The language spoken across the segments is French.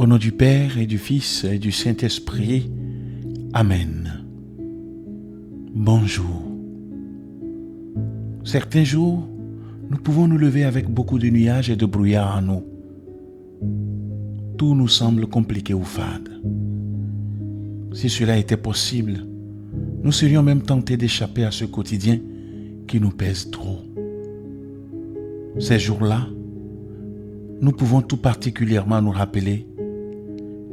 Au nom du Père et du Fils et du Saint-Esprit. Amen. Bonjour. Certains jours, nous pouvons nous lever avec beaucoup de nuages et de brouillard en nous. Tout nous semble compliqué ou fade. Si cela était possible, nous serions même tentés d'échapper à ce quotidien qui nous pèse trop. Ces jours-là, nous pouvons tout particulièrement nous rappeler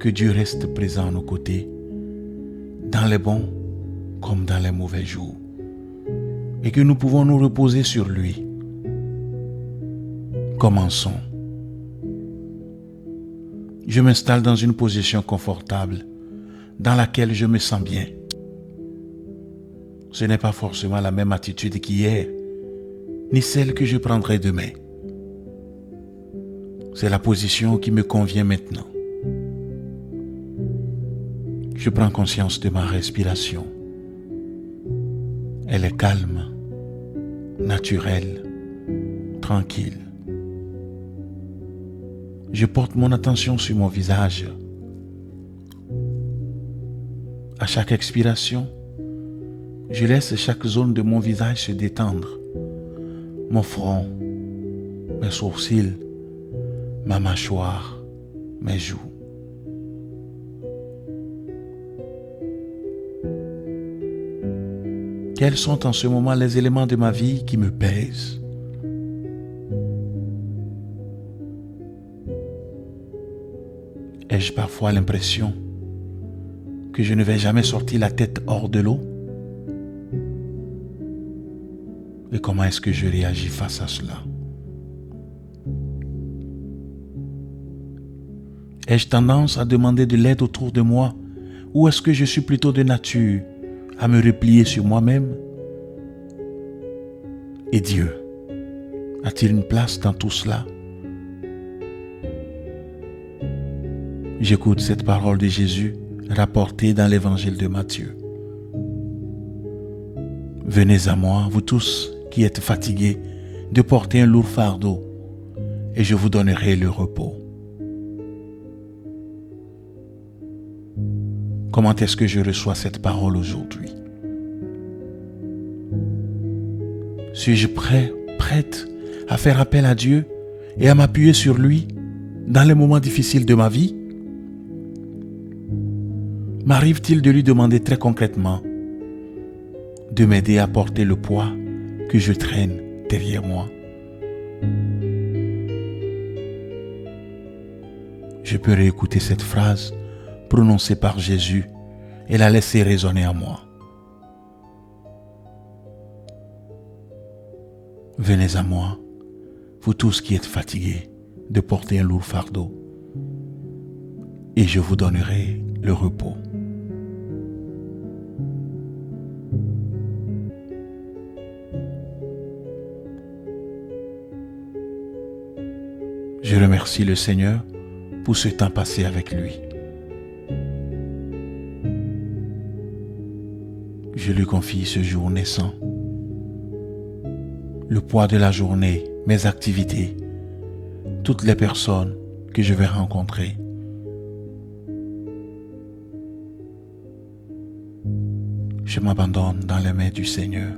que Dieu reste présent à nos côtés, dans les bons comme dans les mauvais jours, et que nous pouvons nous reposer sur lui. Commençons. Je m'installe dans une position confortable, dans laquelle je me sens bien. Ce n'est pas forcément la même attitude qu'hier, ni celle que je prendrai demain. C'est la position qui me convient maintenant. Je prends conscience de ma respiration. Elle est calme, naturelle, tranquille. Je porte mon attention sur mon visage. À chaque expiration, je laisse chaque zone de mon visage se détendre. Mon front, mes sourcils, ma mâchoire, mes joues. Quels sont en ce moment les éléments de ma vie qui me pèsent? Ai-je parfois l'impression que je ne vais jamais sortir la tête hors de l'eau? Et comment est-ce que je réagis face à cela? Ai-je tendance à demander de l'aide autour de moi, ou est-ce que je suis plutôt de nature à me replier sur moi-même? Et Dieu, a-t-il une place dans tout cela? J'écoute cette parole de Jésus rapportée dans l'évangile de Matthieu. Venez à moi, vous tous qui êtes fatigués de porter un lourd fardeau, et je vous donnerai le repos. Comment est-ce que je reçois cette parole aujourd'hui? Suis-je prête à faire appel à Dieu et à m'appuyer sur lui dans les moments difficiles de ma vie? M'arrive-t-il de lui demander très concrètement de m'aider à porter le poids que je traîne derrière moi? Je peux réécouter cette phrase prononcée par Jésus et la laisser résonner en moi. Venez à moi, vous tous qui êtes fatigués de porter un lourd fardeau, et je vous donnerai le repos. Je remercie le Seigneur pour ce temps passé avec lui. Je lui confie ce jour naissant, le poids de la journée, mes activités, toutes les personnes que je vais rencontrer. Je m'abandonne dans les mains du Seigneur.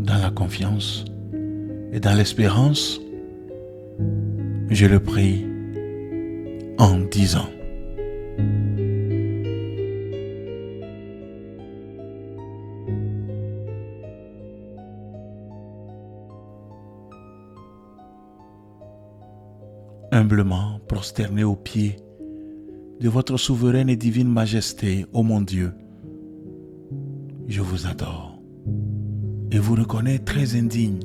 Dans la confiance et dans l'espérance, je le prie en disant: humblement prosterné aux pieds de votre souveraine et divine majesté, ô mon Dieu, je vous adore et vous reconnais très indigne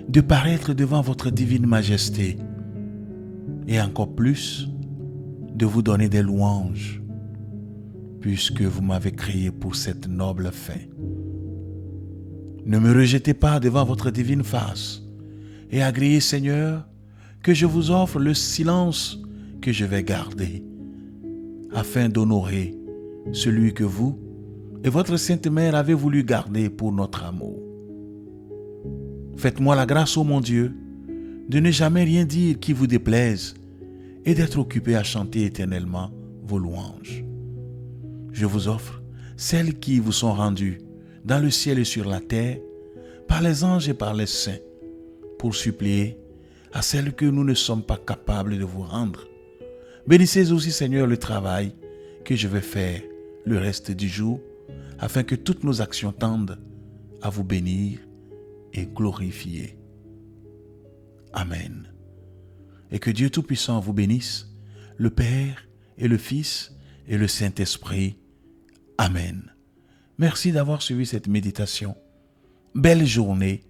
de paraître devant votre divine majesté et encore plus de vous donner des louanges puisque vous m'avez créé pour cette noble fin. Ne me rejetez pas devant votre divine face et agréez, Seigneur, que je vous offre le silence que je vais garder afin d'honorer celui que vous et votre Sainte Mère avez voulu garder pour notre amour. Faites-moi la grâce, ô mon Dieu, de ne jamais rien dire qui vous déplaise et d'être occupé à chanter éternellement vos louanges. Je vous offre celles qui vous sont rendues dans le ciel et sur la terre par les anges et par les saints, pour supplier à celles que nous ne sommes pas capables de vous rendre. Bénissez aussi, Seigneur, le travail que je vais faire le reste du jour, afin que toutes nos actions tendent à vous bénir et glorifier. Amen. Et que Dieu Tout-Puissant vous bénisse, le Père et le Fils et le Saint-Esprit. Amen. Merci d'avoir suivi cette méditation. Belle journée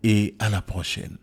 et à la prochaine.